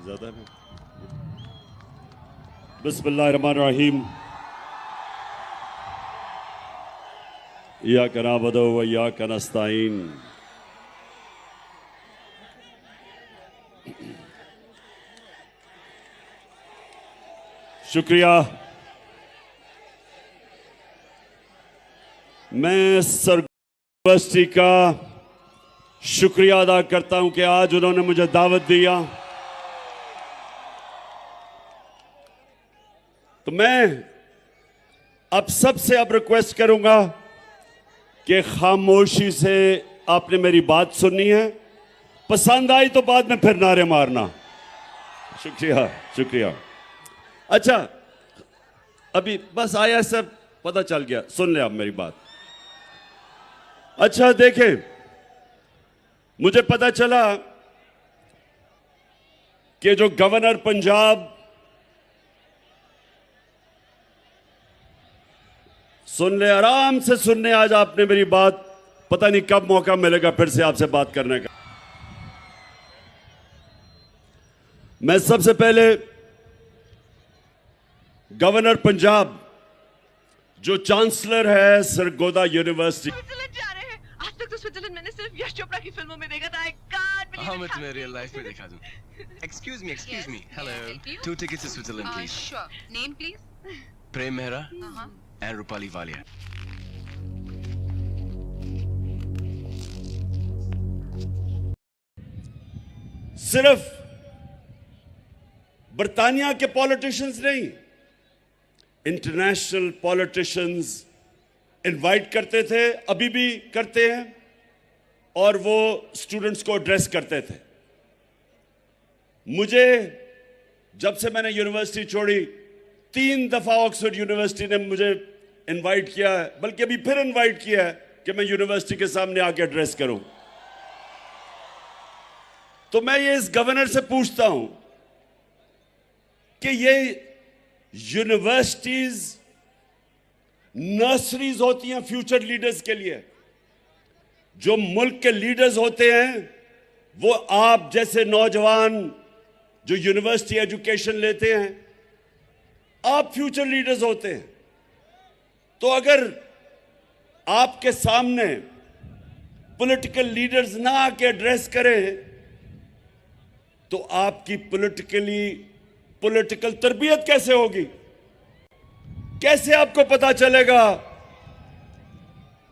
ज्यादा नहीं। बिस्मिल्लाहिर्रहमानिर्रहीम। इय्याका नअबुदु व इय्याका नस्तईन। शुक्रिया। मैं सर यूनिवर्सिटी का शुक्रिया अदा करता हूं कि आज उन्होंने मुझे दावत दिया। तो मैं अब सबसे रिक्वेस्ट करूंगा कि खामोशी से आपने मेरी बात सुननी है, पसंद आई तो बाद में फिर नारे मारना। शुक्रिया शुक्रिया। अच्छा, अभी बस आया सर, पता चल गया, सुन ले आप मेरी बात। अच्छा देखें, मुझे पता चला कि जो गवर्नर पंजाब, सुन ले, आराम से सुनने, आज आपने मेरी बात, पता नहीं कब मौका मिलेगा फिर से आपसे बात करने का। मैं सबसे पहले गवर्नर पंजाब, जो चांसलर है सरगोदा यूनिवर्सिटी। स्विट्जरलैंड जा रहे हैं। आज तक तो स्विट्जरलैंड मैंने सिर्फ यश चोपड़ा की फिल्मों में देखा था। I can't believe हाँ, मैं it तुम्हें happened. रियल लाइफ में देखा दूं। Excuse me. Yes, Hello. may I help you? 2 tickets to Switzerland, please. Sure. Name, please. Prem Mehra Uh-huh. and Rupali Walia. सिर्फ बर्तानिया के पॉलिटिशियंस नहीं, इंटरनेशनल पॉलिटिशियंस इनवाइट करते थे, अभी भी करते हैं, और वो स्टूडेंट्स को एड्रेस करते थे। मुझे जब से मैंने यूनिवर्सिटी छोड़ी, 3 दफा ऑक्सफोर्ड यूनिवर्सिटी ने मुझे इनवाइट किया है, बल्कि अभी फिर इनवाइट किया है कि मैं यूनिवर्सिटी के सामने आके एड्रेस करूं। तो मैं ये इस गवर्नर से पूछता हूं कि ये यूनिवर्सिटीज नर्सरीज होती हैं फ्यूचर लीडर्स के लिए। जो मुल्क के लीडर्स होते हैं वो आप जैसे नौजवान जो यूनिवर्सिटी एजुकेशन लेते हैं, आप फ्यूचर लीडर्स होते हैं। तो अगर आपके सामने पॉलिटिकल लीडर्स ना आके एड्रेस करें तो आपकी पॉलिटिकल तरबियत कैसे होगी? कैसे आपको पता चलेगा?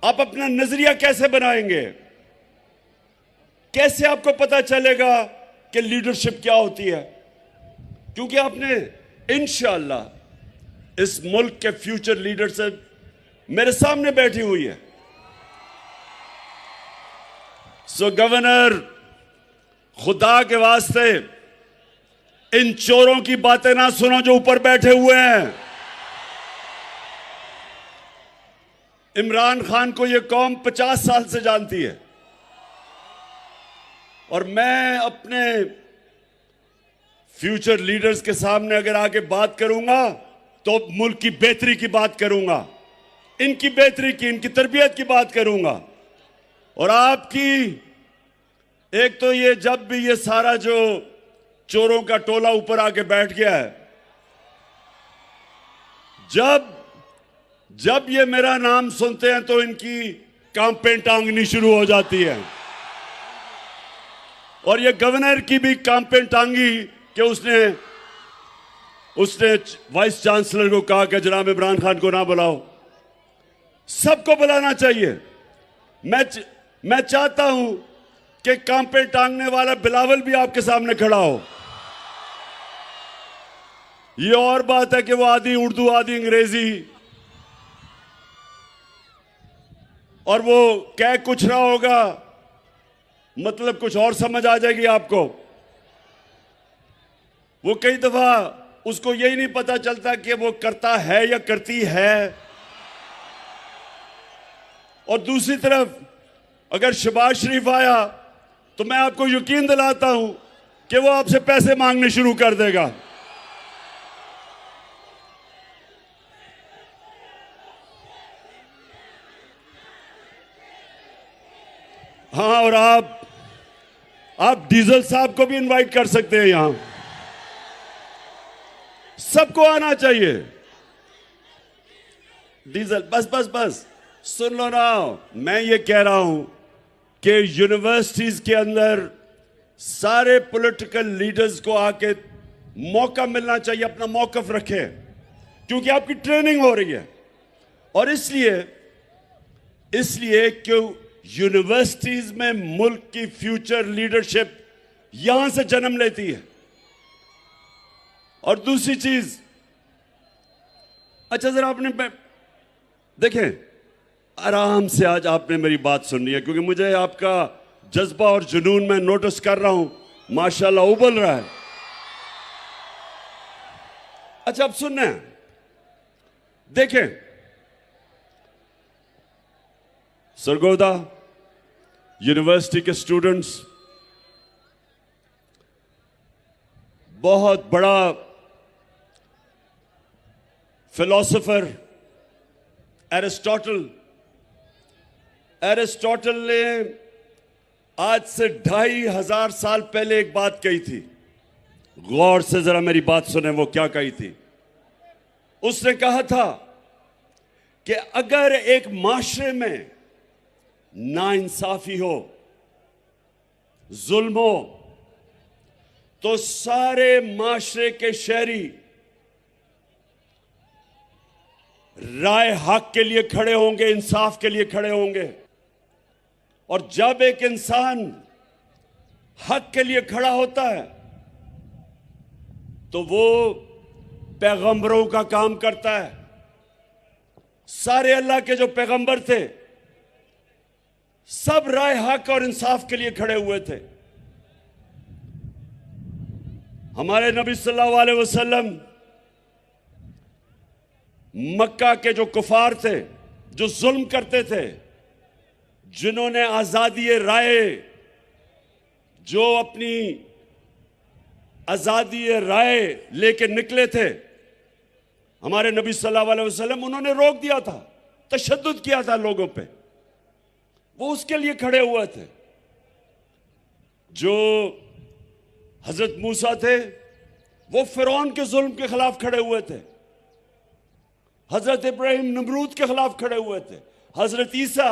आप अपना नजरिया कैसे बनाएंगे? कैसे आपको पता चलेगा कि लीडरशिप क्या होती है? क्योंकि आपने इंशाअल्लाह इस मुल्क के फ्यूचर लीडरशिप मेरे सामने बैठी हुई है। सो गवर्नर, खुदा के वास्ते इन चोरों की बातें ना सुनो जो ऊपर बैठे हुए हैं। इमरान खान को यह कौम 50 साल से जानती है, और मैं अपने फ्यूचर लीडर्स के सामने अगर आके बात करूंगा तो मुल्क की बेहतरी की बात करूंगा, इनकी बेहतरी की, इनकी तरबियत की बात करूंगा। और आपकी एक तो ये, जब भी ये सारा जो चोरों का टोला ऊपर आके बैठ गया है, जब ये मेरा नाम सुनते हैं तो इनकी कांपें टांगनी शुरू हो जाती है। और ये गवर्नर की भी कांपें टांगी कि उसने वाइस चांसलर को कहा कि जनाब इमरान खान को ना बुलाओ। सबको बुलाना चाहिए। मैं चाहता हूं कि कांपे टांगने वाला बिलावल भी आपके सामने खड़ा हो। ये और बात है कि वो आधी उर्दू आधी अंग्रेजी, और वो कह कुछ रहा होगा, मतलब कुछ और समझ आ जाएगी आपको। वो कई दफा उसको यही नहीं पता चलता कि वो करता है या करती है। और दूसरी तरफ अगर शहबाज शरीफ आया तो मैं आपको यकीन दिलाता हूं कि वो आपसे पैसे मांगने शुरू कर देगा। हाँ, और आप डीजल साहब को भी इनवाइट कर सकते हैं यहां। सबको आना चाहिए। डीजल बस बस बस सुन लो ना, मैं ये कह रहा हूं कि यूनिवर्सिटीज के अंदर सारे पॉलिटिकल लीडर्स को आके मौका मिलना चाहिए, अपना मौकफ रखें, क्योंकि आपकी ट्रेनिंग हो रही है। और इसलिए क्यों यूनिवर्सिटीज में मुल्क की फ्यूचर लीडरशिप यहां से जन्म लेती है। और दूसरी चीज, अच्छा जरा आपने देखें, आराम से आज आपने मेरी बात सुननी है, क्योंकि मुझे आपका जज्बा और जुनून मैं नोटिस कर रहा हूं, माशाल्लाह उबल रहा है। अच्छा अब सुनना है, देखें सरगोदा यूनिवर्सिटी के स्टूडेंट्स, बहुत बड़ा फिलोसोफर एरिस्टोटल ने आज से 2500 साल पहले एक बात कही थी। गौर से जरा मेरी बात सुने, वो क्या कही थी। उसने कहा था कि अगर एक माशरे में नाइंसाफी हो, जुल्म हो, तो सारे माशरे के शहरी राय हक के लिए खड़े होंगे, इंसाफ के लिए खड़े होंगे। और जब एक इंसान हक के लिए खड़ा होता है तो वो पैगंबरों का काम करता है। सारे अल्लाह के जो पैगंबर थे सब राय हक और इंसाफ के लिए खड़े हुए थे। हमारे नबी सल्लल्लाहु अलैहि वसल्लम मक्का के जो कुफार थे, जो जुल्म करते थे, जिन्होंने आजादी राय, जो अपनी आजादी राय लेके निकले थे, हमारे नबी सल्लल्लाहु अलैहि वसल्लम उन्होंने रोक दिया था, तशद्दुद किया था लोगों पे। वो उसके लिए खड़े हुए थे। जो हजरत मूसा थे वो फिरौन के जुल्म के खिलाफ खड़े हुए थे। हजरत इब्राहिम नमरूद के खिलाफ खड़े हुए थे। हजरत ईसा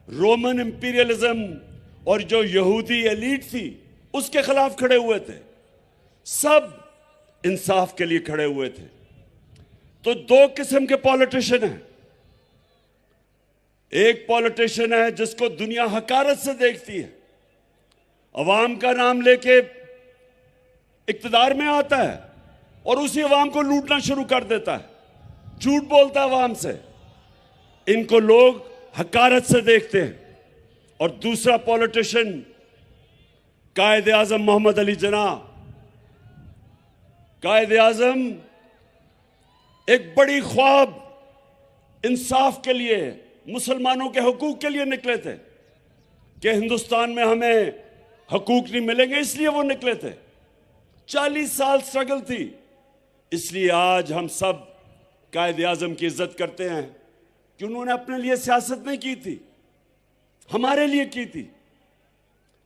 रोमन इंपीरियलिज्म और जो यहूदी एलीट थी उसके खिलाफ खड़े हुए थे। सब इंसाफ के लिए खड़े हुए थे। तो दो किस्म के पॉलिटिशियन हैं। एक पॉलिटिशियन है जिसको दुनिया हकारत से देखती है, अवाम का नाम लेके इक्तदार में आता है और उसी अवाम को लूटना शुरू कर देता है, झूठ बोलता है अवाम से। इनको लोग हकारत से देखते हैं। और दूसरा पॉलिटिशियन कायद आजम मोहम्मद अली जिन्ना। कायद आजम एक बड़ी ख्वाब इंसाफ के लिए, मुसलमानों के हकूक के लिए निकले थे कि हिंदुस्तान में हमें हकूक नहीं मिलेंगे, इसलिए वो निकले थे। 40 साल स्ट्रगल थी। इसलिए आज हम सब कायद आजम की इज्जत करते हैं कि उन्होंने अपने लिए सियासत नहीं की थी, हमारे लिए की थी।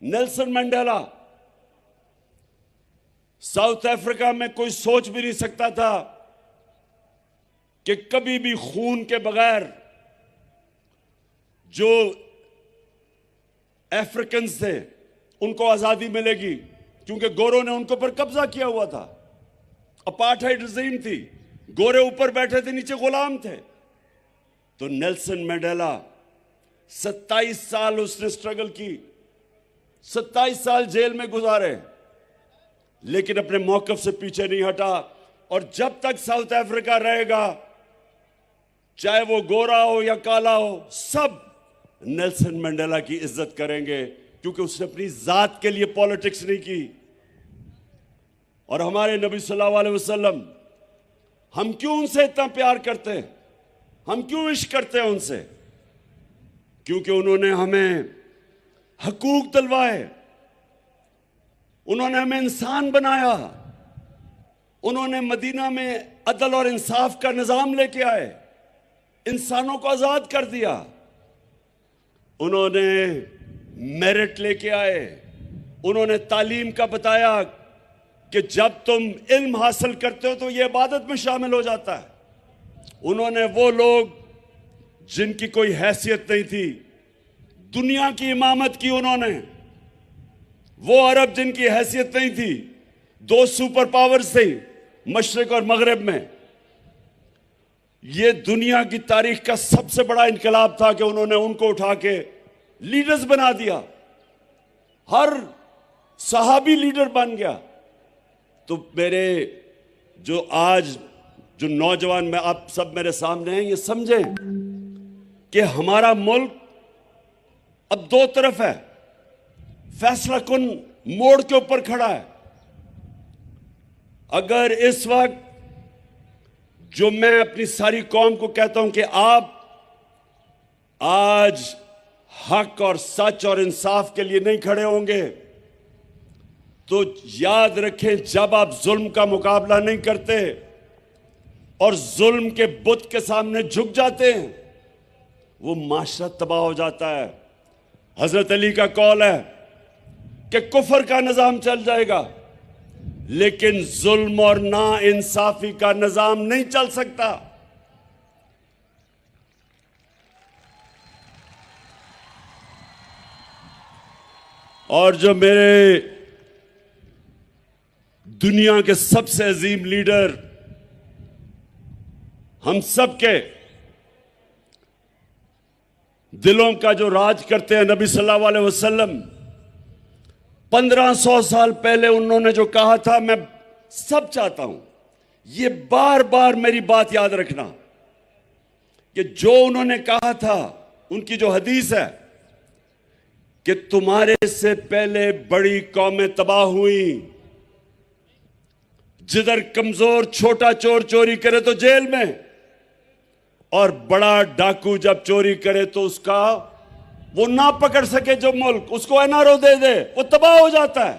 नेल्सन मंडेला, साउथ अफ्रीका में कोई सोच भी नहीं सकता था कि कभी भी खून के बगैर जो अफ्रीकन थे उनको आजादी मिलेगी, क्योंकि गोरों ने उनके ऊपर कब्जा किया हुआ था। अपार्थाइड रिजीम थी, गोरे ऊपर बैठे थे, नीचे गुलाम थे। तो नेल्सन मंडेला 27 साल उसने स्ट्रगल की, 27 साल जेल में गुजारे, लेकिन अपने मौकफ से पीछे नहीं हटा। और जब तक साउथ अफ्रीका रहेगा, चाहे वो गोरा हो या काला हो, सब नेल्सन मंडेला की इज्जत करेंगे, क्योंकि उसने अपनी जात के लिए पॉलिटिक्स नहीं की। और हमारे नबी सल्लल्लाहु अलैहि वसल्लम, हम क्यों उनसे इतना प्यार करते हैं, हम क्यों इश्क करते हैं उनसे? क्योंकि उन्होंने हमें हकूक दिलवाए, उन्होंने हमें इंसान बनाया, उन्होंने मदीना में अदल और इंसाफ का निजाम लेके आए, इंसानों को आजाद कर दिया। उन्होंने मेरिट लेके आए, उन्होंने तालीम का बताया कि जब तुम इल्म हासिल करते हो तो ये इबादत में शामिल हो जाता है। उन्होंने वो लोग जिनकी कोई हैसियत नहीं थी, दुनिया की इमामत की उन्होंने। वो अरब जिनकी हैसियत नहीं थी, दो सुपर पावर्स थे मशरिक और मगरिब में। ये दुनिया की तारीख का सबसे बड़ा इनकलाब था कि उन्होंने उनको उठा के लीडर्स बना दिया। हर सहाबी लीडर बन गया। तो मेरे जो आज जो नौजवान में आप सब मेरे सामने हैं, ये समझें कि हमारा मुल्क अब दो तरफ है, फैसला कुन मोड़ के ऊपर खड़ा है। अगर इस वक्त जो मैं अपनी सारी कौम को कहता हूं कि आप आज हक और सच और इंसाफ के लिए नहीं खड़े होंगे, तो याद रखें, जब आप जुल्म का मुकाबला नहीं करते और जुल्म के बुत के सामने झुक जाते हैं, वो माशरा तबाह हो जाता है। हजरत अली का कौल है कि कुफर का निजाम चल जाएगा, लेकिन जुल्म और ना इंसाफी का निजाम नहीं चल सकता। और जो मेरे दुनिया के सबसे अजीम लीडर, हम सबके दिलों का जो राज करते हैं, नबी सल्लल्लाहु अलैहि वसल्लम, 1500 साल पहले उन्होंने जो कहा था, मैं सब चाहता हूं ये बार बार मेरी बात याद रखना कि जो उन्होंने कहा था, उनकी जो हदीस है कि तुम्हारे से पहले बड़ी कौमें तबाह हुई, जिधर कमजोर छोटा चोर चोरी करे तो जेल में, और बड़ा डाकू जब चोरी करे तो उसका वो ना पकड़ सके जो मुल्क, उसको एनआरओ दे दे, वो तबाह हो जाता है।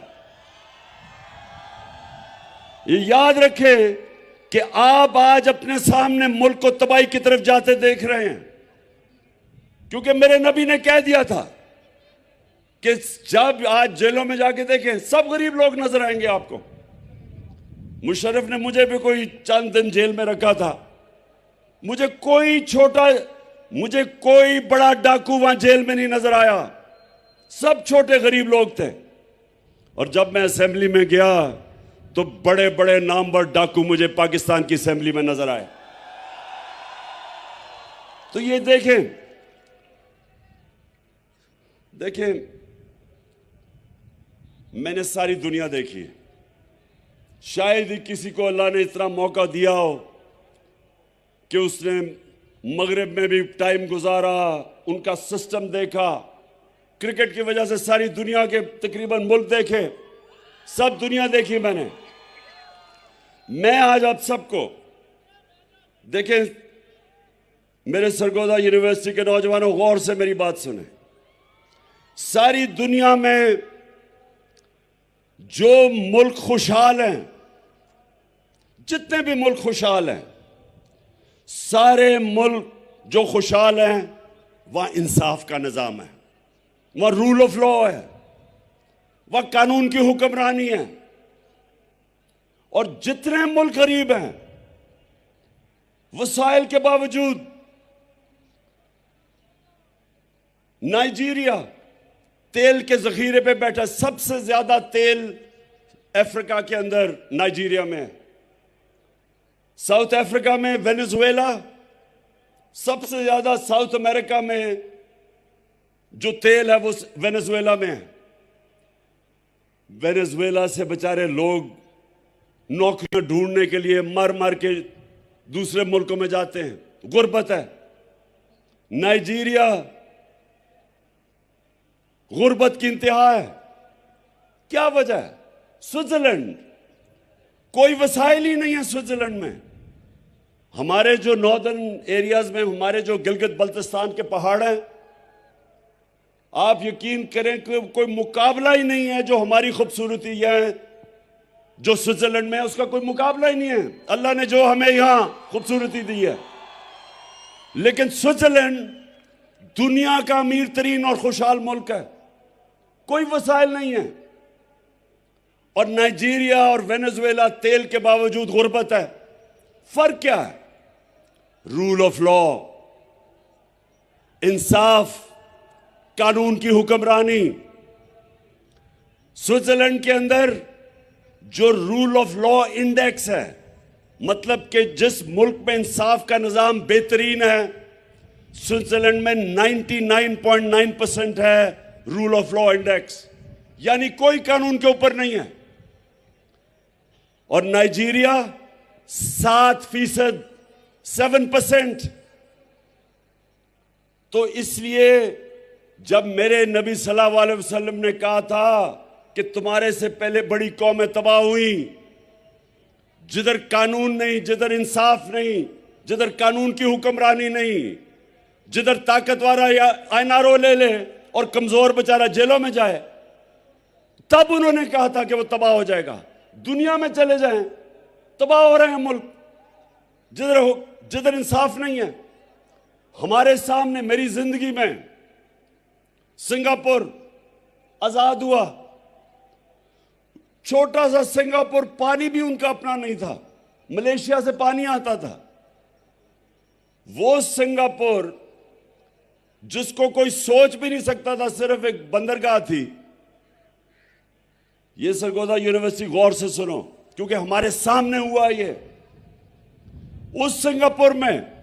ये याद रखें कि आप आज अपने सामने मुल्क को तबाही की तरफ जाते देख रहे हैं, क्योंकि मेरे नबी ने कह दिया था कि जब आज जेलों में जाके देखें, सब गरीब लोग नजर आएंगे आपको। मुशर्रफ ने मुझे भी कोई चंद दिन जेल में रखा था, मुझे कोई बड़ा डाकू वहां जेल में नहीं नजर आया, सब छोटे गरीब लोग थे। और जब मैं असेंबली में गया तो बड़े बड़े नामवर डाकू मुझे पाकिस्तान की असेंबली में नजर आए। तो ये देखें, मैंने सारी दुनिया देखी है। शायद ही किसी को अल्लाह ने इतना मौका दिया हो कि उसने मगरिब में भी टाइम गुजारा, उनका सिस्टम देखा। क्रिकेट की वजह से सारी दुनिया के तकरीबन मुल्क देखे, सब दुनिया देखी मैंने। मैं आज आप सबको देखें, मेरे सरगोदा यूनिवर्सिटी के नौजवानों, गौर से मेरी बात सुने। सारी दुनिया में जो मुल्क खुशहाल हैं, जितने भी मुल्क खुशहाल हैं, सारे मुल्क जो खुशहाल हैं वहां इंसाफ का निजाम है, वहां रूल ऑफ लॉ है, वहां कानून की हुक्मरानी है। और जितने मुल्क गरीब हैं, वसाइल के बावजूद, नाइजीरिया तेल के जखीरे पे बैठा, सबसे ज्यादा तेल अफ्रीका के अंदर नाइजीरिया में है। साउथ अफ्रीका में वेनेजुएला, सबसे ज्यादा साउथ अमेरिका में जो तेल है वो वेनेजुएला में है। वेनेजुएला से बेचारे लोग नौकरियां ढूंढने के लिए मर मर के दूसरे मुल्कों में जाते हैं, गुर्बत है। नाइजीरिया गुर्बत की इंतहा है। क्या वजह है? स्विट्जरलैंड, कोई वसाइल ही नहीं है स्विट्जरलैंड में। हमारे जो नॉर्दर्न एरियाज में, हमारे जो गिलगित बल्तिस्तान के पहाड़ हैं, आप यकीन करें कि कोई मुकाबला ही नहीं है। जो हमारी खूबसूरती है, जो स्विट्जरलैंड में है, उसका कोई मुकाबला ही नहीं है। अल्लाह ने जो हमें यहां खूबसूरती दी है, लेकिन स्विट्जरलैंड दुनिया का अमीर तरीन और खुशहाल मुल्क है, कोई वसाइल नहीं है। और नाइजीरिया और वेनेजुएला तेल के बावजूद गुर्बत है। फर्क क्या है? रूल ऑफ लॉ, इंसाफ, कानून की हुक्मरानी। स्विट्जरलैंड के अंदर जो रूल ऑफ लॉ इंडेक्स है, मतलब कि जिस मुल्क में इंसाफ का निजाम बेहतरीन है, स्विट्जरलैंड में 99.9% है रूल ऑफ लॉ इंडेक्स, यानी कोई कानून के ऊपर नहीं है। और नाइजीरिया 7%, 7%। तो इसलिए जब मेरे नबी सल्लल्लाहु अलैहि वसल्लम ने कहा था कि तुम्हारे से पहले बड़ी कौमें तबाह हुई, जिधर कानून नहीं, जिधर इंसाफ नहीं, जिधर कानून की हुक्मरानी नहीं, जिधर ताकतवर आईनारो ले ले और कमजोर बेचारा जेलों में जाए, तब उन्होंने कहा था कि वो तबाह हो जाएगा। दुनिया में चले जाएं, तबाह हो रहे हैं मुल्क जिधर इंसाफ नहीं है। हमारे सामने मेरी जिंदगी में सिंगापुर आजाद हुआ, छोटा सा सिंगापुर, पानी भी उनका अपना नहीं था, मलेशिया से पानी आता था। वो सिंगापुर जिसको कोई सोच भी नहीं सकता था, सिर्फ एक बंदरगाह थी। ये सरगोदा यूनिवर्सिटी गौर से सुनो, क्योंकि हमारे सामने हुआ ये। उस सिंगापुर में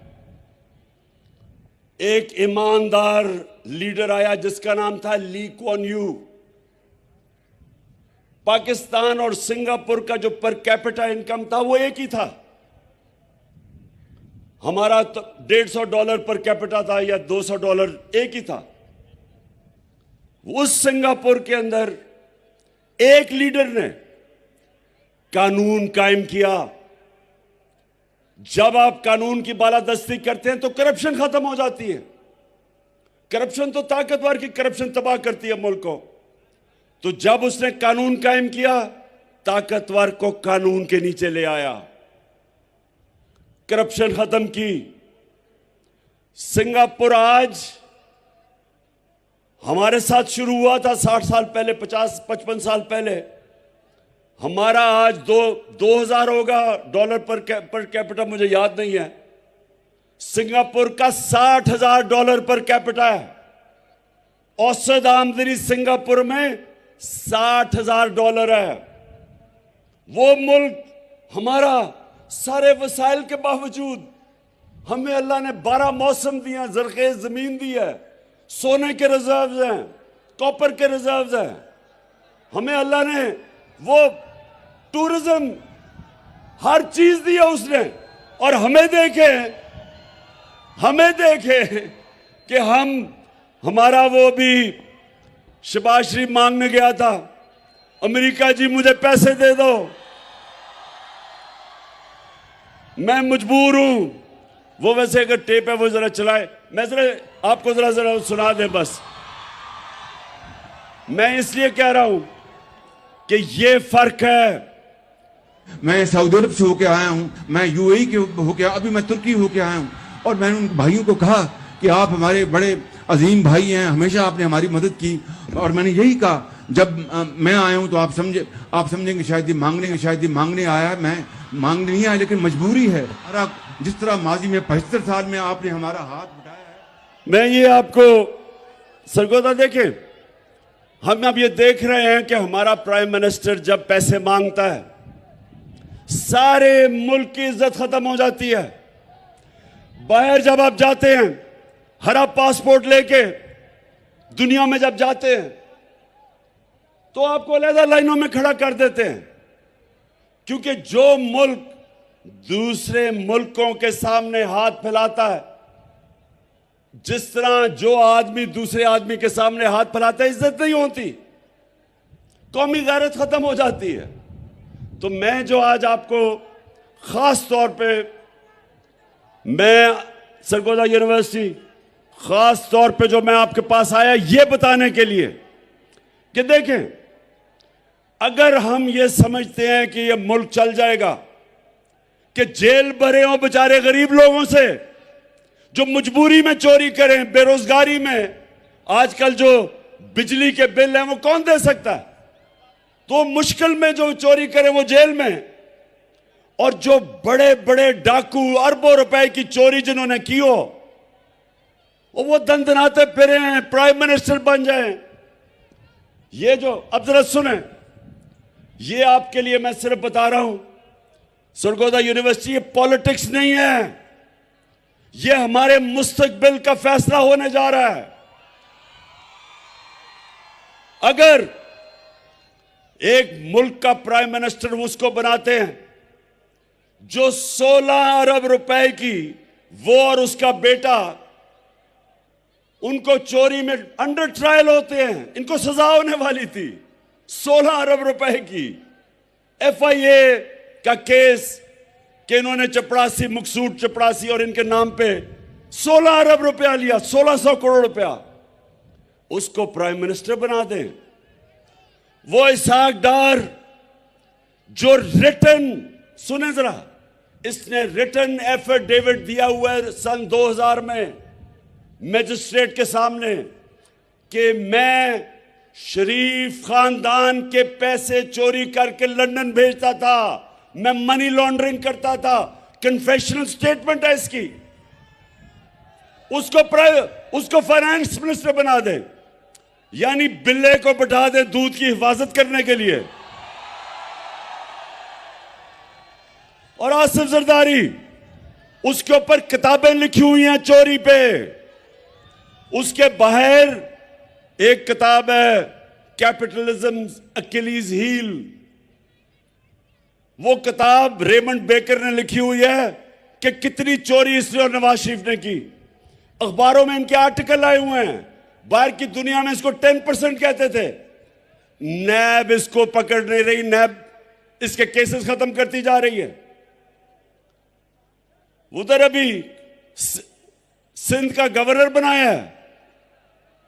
एक ईमानदार लीडर आया जिसका नाम था ली कुआन यू। पाकिस्तान और सिंगापुर का जो पर कैपिटा इनकम था वो एक ही था। हमारा तो $150 पर कैपिटा था या $200, एक ही था। उस सिंगापुर के अंदर एक लीडर ने कानून कायम किया। जब आप कानून की बालादस्ती करते हैं तो करप्शन खत्म हो जाती है। करप्शन तो ताकतवर की करप्शन तबाह करती है मुल्क को। तो जब उसने कानून कायम किया, ताकतवर को कानून के नीचे ले आया, करप्शन खत्म की। सिंगापुर आज हमारे साथ शुरू हुआ था 60 साल पहले, 50-55 साल पहले। हमारा आज 2000 होगा डॉलर पर कैपिटा, मुझे याद नहीं है। सिंगापुर का $60,000 पर कैपिटा है। औसत आमदनी सिंगापुर में $60,000 है। वो मुल्क हमारा सारे वसाइल के बावजूद, हमें अल्लाह ने 12 मौसम दिया, जरखेज जमीन दी है, सोने के रिजर्व्स हैं, कॉपर के रिजर्व्स हैं। हमें अल्लाह ने वो टूरिज्म, हर चीज दी है उसने। और हमें देखे कि हमारा वो भी शहबाज शरीफ मांगने गया था, अमेरिका जी मुझे पैसे दे दो, मैं मजबूर हूं। वो वैसे अगर टेप है वो जरा चलाए, मैं जरा आपको जरा सुना दे बस। मैं इसलिए कह रहा हूं कि ये फर्क है। मैं सऊदी अरब से होके आया हूं, मैं यूएई के होके, अभी मैं तुर्की होके आया हूं। और मैंने उन भाइयों को कहा कि आप हमारे बड़े अजीम भाई हैं, हमेशा आपने हमारी मदद की। और मैंने यही कहा, जब मैं आया हूं तो आप समझेंगे शायद ये मांगने आया। मैं मांगने नहीं आया, लेकिन मजबूरी है। जिस तरह माजी में 75 साल में आपने हमारा हाथ उठाया है। मैं ये आपको सरगोदा देखें, हम अब ये देख रहे हैं कि हमारा प्राइम मिनिस्टर जब पैसे मांगता है, सारे मुल्क की इज्जत खत्म हो जाती है। बाहर जब आप जाते हैं, हरा पासपोर्ट लेके दुनिया में जब जाते हैं, तो आपको अलग लाइनों में खड़ा कर देते हैं। क्योंकि जो मुल्क दूसरे मुल्कों के सामने हाथ फैलाता है, जिस तरह जो आदमी दूसरे आदमी के सामने हाथ फैलाता है, इज्जत नहीं होती, कौमी गैरत खत्म हो जाती है। तो मैं जो आज आपको खास तौर पे, मैं सरगोदा यूनिवर्सिटी खास तौर पे जो मैं आपके पास आया ये बताने के लिए कि देखें, अगर हम ये समझते हैं कि ये मुल्क चल जाएगा, कि जेल भरे हों बेचारे गरीब लोगों से जो मजबूरी में चोरी करें, बेरोजगारी में, आजकल जो बिजली के बिल हैं वो कौन दे सकता है? तो मुश्किल में जो चोरी करे वो जेल में, और जो बड़े बड़े डाकू अरबों रुपए की चोरी जिन्होंने की हो वो दंदनाते फिरे हैं, प्राइम मिनिस्टर बन जाएं। ये जो, अब जरा सुने, ये आपके लिए मैं सिर्फ बता रहा हूं, सरगोदा यूनिवर्सिटी ये पॉलिटिक्स नहीं है, ये हमारे मुस्तकबिल का फैसला होने जा रहा है। अगर एक मुल्क का प्राइम मिनिस्टर उसको बनाते हैं जो 16 अरब रुपए की, वो और उसका बेटा, उनको चोरी में अंडर ट्रायल होते हैं, इनको सजा होने वाली थी, 16 अरब रुपए की FIA का केस कि इन्होंने चपरासी, मकसूद चपरासी और इनके नाम पे 16 अरब रुपया लिया, 1600 करोड़ रुपया, उसको प्राइम मिनिस्टर बना दें। वो इसहाक डार जो रिटन, सुने जरा, इसने रिटन एफिडेविट दिया हुआ है सन 2000 में मैजिस्ट्रेट के सामने कि मैं शरीफ खानदान के पैसे चोरी करके लंदन भेजता था, मैं मनी लॉन्ड्रिंग करता था, कन्फेशनल स्टेटमेंट है इसकी। उसको फाइनेंस मिनिस्टर बना दे, यानी बिल्ले को बैठा दे दूध की हिफाजत करने के लिए। और आसिफ जरदारी, उसके ऊपर किताबें लिखी हुई हैं चोरी पे। उसके बाहर एक किताब है कैपिटलिज्म अकिलीज हील, वो किताब रेमंड बेकर ने लिखी हुई है कि कितनी चोरी इसने और नवाज शरीफ ने की। अखबारों में इनके आर्टिकल आए हुए हैं, बाहर की दुनिया में इसको 10% कहते थे। नैब इसको पकड़ नहीं रही, नैब इसके केसेस खत्म करती जा रही है। उधर अभी सिंध का गवर्नर बनाया है,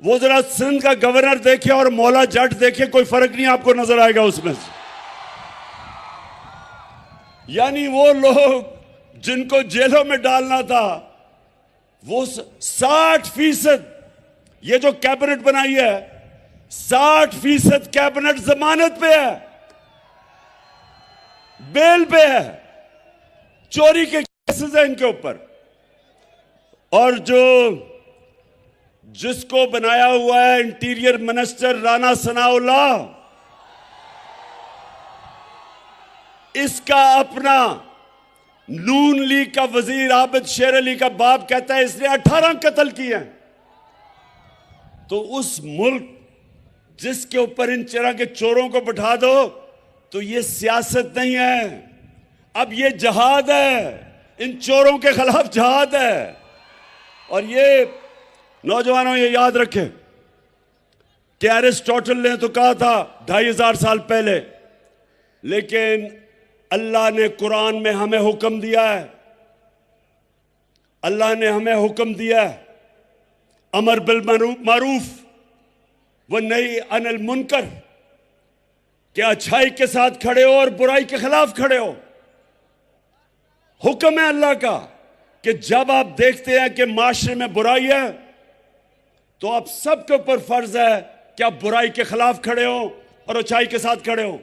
वो जरा सिंध का गवर्नर देखे और मौला जट देखे, कोई फर्क नहीं आपको नजर आएगा उसमें। यानी वो लोग जिनको जेलों में डालना था, वो 60%, ये जो कैबिनेट बनाई है 60% कैबिनेट जमानत पे है, बेल पे है, चोरी के केसेस है इनके ऊपर। और जिसको बनाया हुआ है इंटीरियर मिनिस्टर राना सनाउल्लाह, इसका अपना नून लीग का वजीर आबिद शेर अली का बाप कहता है इसने 18 कत्ल किए हैं। तो उस मुल्क जिसके ऊपर इन तरह के चोरों को बैठा दो, तो ये सियासत नहीं है, अब ये जहाद है, इन चोरों के खिलाफ जहाद है। और ये नौजवानों ये याद रखें कि एरिस्टोटल ने तो कहा था 2500 साल पहले, लेकिन अल्लाह ने कुरान में हमें हुक्म दिया है, अल्लाह ने हमें हुक्म दिया है अमर बिल मारूफ व नही अनिल मुनकर, कि अच्छाई के साथ खड़े हो और बुराई के खिलाफ खड़े हो। हुक्म है अल्लाह का कि जब आप देखते हैं कि माशरे में बुराई है, तो आप सबके ऊपर फर्ज है कि आप बुराई के खिलाफ खड़े हो और अच्छाई के साथ खड़े हो।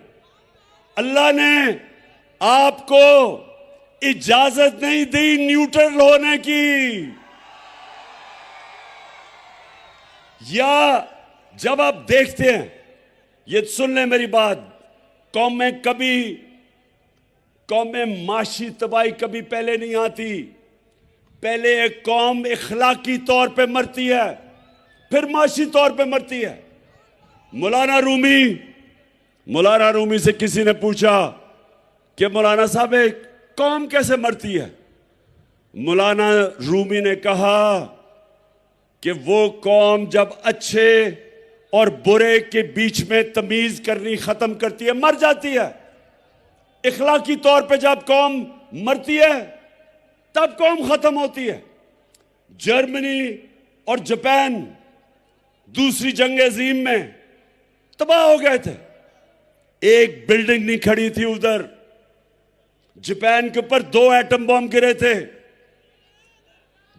अल्लाह ने आपको इजाजत नहीं दी न्यूट्रल होने की, या जब आप देखते हैं, ये सुन लें मेरी बात, कौमें माशी तबाही कभी पहले नहीं आती। पहले एक कौम इखलाकी तौर पे मरती है, फिर माशी तौर पे मरती है। मौलाना रूमी से किसी ने पूछा कि मौलाना साहब एक कौम कैसे मरती है? मौलाना रूमी ने कहा कि वो कौम जब अच्छे और बुरे के बीच में तमीज करनी खत्म करती है, मर जाती है। इखलाकी तौर पे जब कौम मरती है, तब कौम खत्म होती है। जर्मनी और जापान दूसरी जंग अजीम में तबाह हो गए थे, एक बिल्डिंग नहीं खड़ी थी उधर। जापान के ऊपर 2 एटम बम गिरे थे,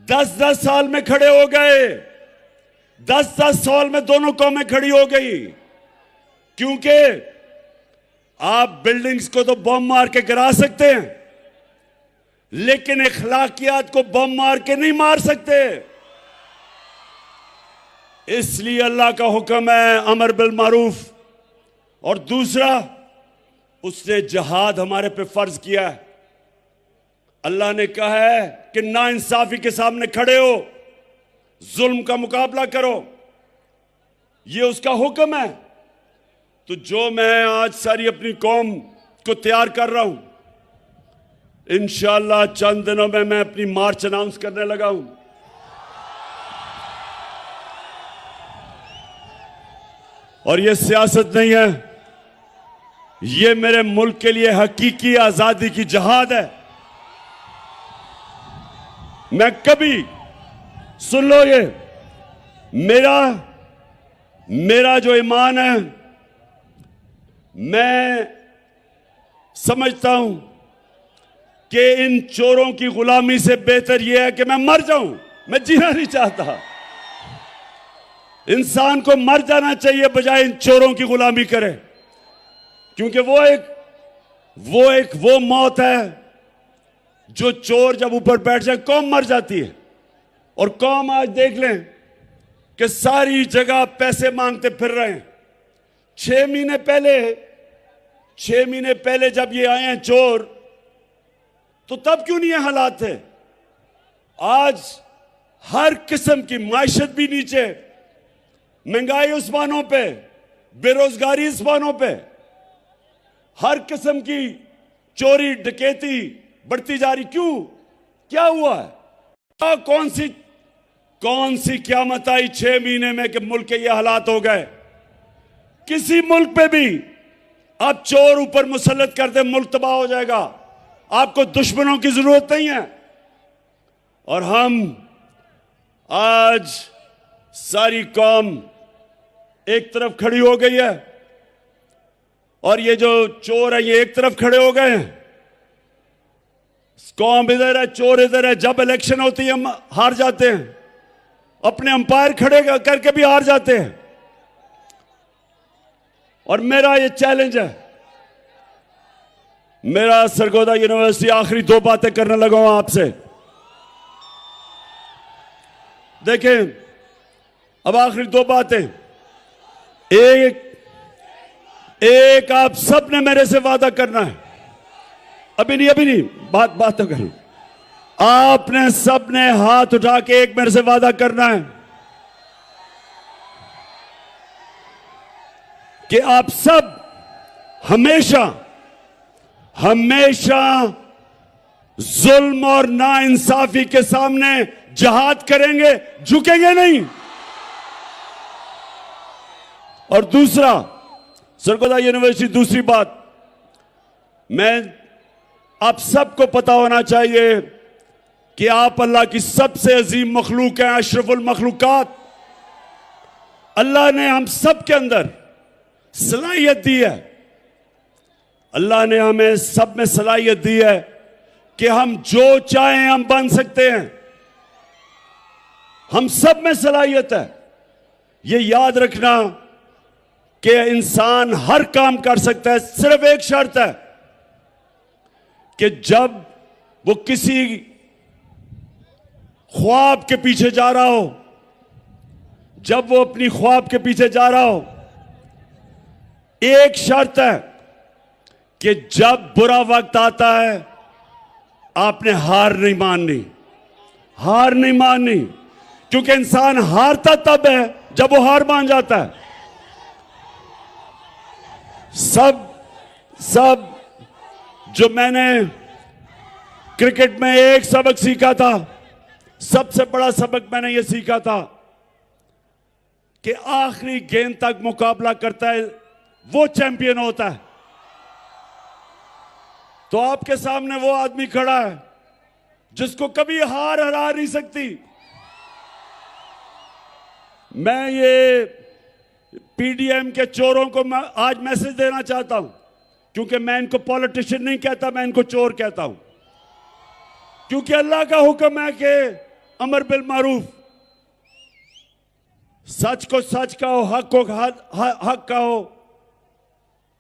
10-10 साल में खड़े हो गए। 10-10 साल में दोनों कौमें खड़ी हो गई, क्योंकि आप बिल्डिंग्स को तो बम मार के गिरा सकते हैं, लेकिन इखलाकियात को बम मार के नहीं मार सकते। इसलिए अल्लाह का हुक्म है अमर बिल मारूफ, और दूसरा उसने जिहाद हमारे पे फर्ज किया है। अल्लाह ने कहा है कि नाइंसाफी के सामने खड़े हो, जुल्म का मुकाबला करो, ये उसका हुक्म है। तो जो मैं आज सारी अपनी कौम को तैयार कर रहा हूं, इंशाअल्लाह चंद दिनों में मैं अपनी मार्च अनाउंस करने लगा हूं। और ये सियासत नहीं है, ये मेरे मुल्क के लिए हकीकी आजादी की जहाद है। मैं कभी, सुन लो, ये मेरा जो ईमान है, मैं समझता हूं कि इन चोरों की गुलामी से बेहतर यह है कि मैं मर जाऊं। मैं जीना नहीं चाहता। इंसान को मर जाना चाहिए बजाय इन चोरों की गुलामी करे, क्योंकि वो मौत है जो चोर जब ऊपर बैठ जाए कौम मर जाती है। और कौम आज देख लें कि सारी जगह पैसे मांगते फिर रहे हैं। 6 महीने पहले जब ये आए हैं चोर, तो तब क्यों नहीं ये हालात थे? आज हर किस्म की माइशत भी नीचे, महंगाई उस्मानों पे, बेरोजगारी उस्मानों पे, हर किस्म की चोरी डकैती बढ़ती जा रही। क्यों? क्या हुआ है? कौन सी क़यामत आई 6 महीने में कि मुल्क के ये हालात हो गए? किसी मुल्क पे भी आप चोर ऊपर मुसल्लत कर दे, मुल्क तबाह हो जाएगा। आपको दुश्मनों की जरूरत नहीं है। और हम आज सारी कौम एक तरफ खड़ी हो गई है, और ये जो चोर है ये एक तरफ खड़े हो गए हैं। कौम इधर है, चोर इधर है। जब इलेक्शन होती है हम हार जाते हैं, अपने अंपायर खड़े करके भी हार जाते हैं। और मेरा ये चैलेंज है, मेरा सरगोदा यूनिवर्सिटी आखिरी 2 बातें करने लगा हूं आपसे। देखें, अब आखिरी 2 बातें। एक आप सब ने मेरे से वादा करना है। अभी नहीं, बात तो करूं। आपने सब ने हाथ उठा के एक मेरे से वादा करना है कि आप सब हमेशा जुल्म और नाइंसाफी के सामने जिहाद करेंगे, झुकेंगे नहीं। और दूसरा, सरगोदा यूनिवर्सिटी, दूसरी बात, मैं आप सबको पता होना चाहिए कि आप अल्लाह की सबसे अजीम मखलूक हैं, अशरफुल मखलूकात। अल्लाह ने हम सब के अंदर सलाहियत दी है। अल्लाह ने हमें सब में सलाहियत दी है कि हम जो चाहें हम बन सकते हैं। हम सब में सलाहियत है। ये याद रखना कि इंसान हर काम कर सकता है, सिर्फ एक शर्त है कि जब वो किसी ख्वाब के पीछे जा रहा हो, जब वो अपनी ख्वाब के पीछे जा रहा हो, एक शर्त है कि जब बुरा वक्त आता है आपने हार नहीं माननी, क्योंकि इंसान हारता तब है जब वो हार मान जाता है। सब जो मैंने क्रिकेट में एक सबक सीखा था, सबसे बड़ा सबक मैंने यह सीखा था कि आखिरी गेंद तक मुकाबला करता है वो चैंपियन होता है। तो आपके सामने वो आदमी खड़ा है जिसको कभी हार हरा नहीं सकती। मैं ये पीडीएम के चोरों को आज मैसेज देना चाहता हूं, क्योंकि मैं इनको पॉलिटिशियन नहीं कहता, मैं इनको चोर कहता हूं। क्योंकि अल्लाह का हुक्म है कि अमर बिल मारूफ, सच को सच कहो, हक को हक कहो,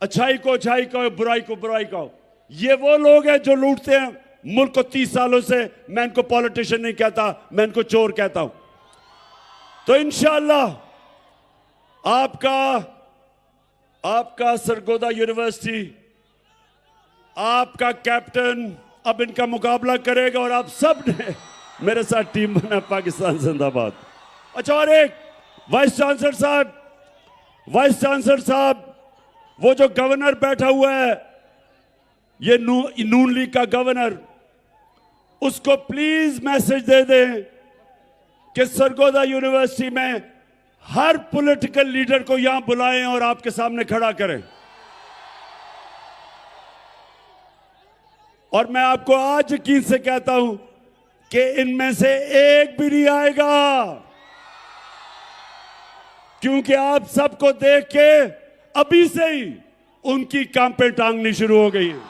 अच्छाई को अच्छाई कहो, बुराई को बुराई कहो। ये वो लोग हैं जो लूटते हैं मुल्क को 30 सालों से। मैं इनको पॉलिटिशियन नहीं कहता, मैं इनको चोर कहता हूं। तो इंशाअल्लाह आपका सरगोदा यूनिवर्सिटी, आपका कैप्टन अब इनका मुकाबला करेगा और आप सब ने मेरे साथ टीम बना पाकिस्तान जिंदाबाद। अच्छा, और एक वाइस चांसलर साहब, वो जो गवर्नर बैठा हुआ है, ये नून लीग का गवर्नर, उसको प्लीज मैसेज दे दें कि सरगोदा यूनिवर्सिटी में हर पॉलिटिकल लीडर को यहां बुलाएं और आपके सामने खड़ा करें। और मैं आपको आज यकीन से कहता हूं कि इनमें से एक भी नहीं आएगा, क्योंकि आप सबको देख के अभी से ही उनकी कांपें टांगनी शुरू हो गई हैं।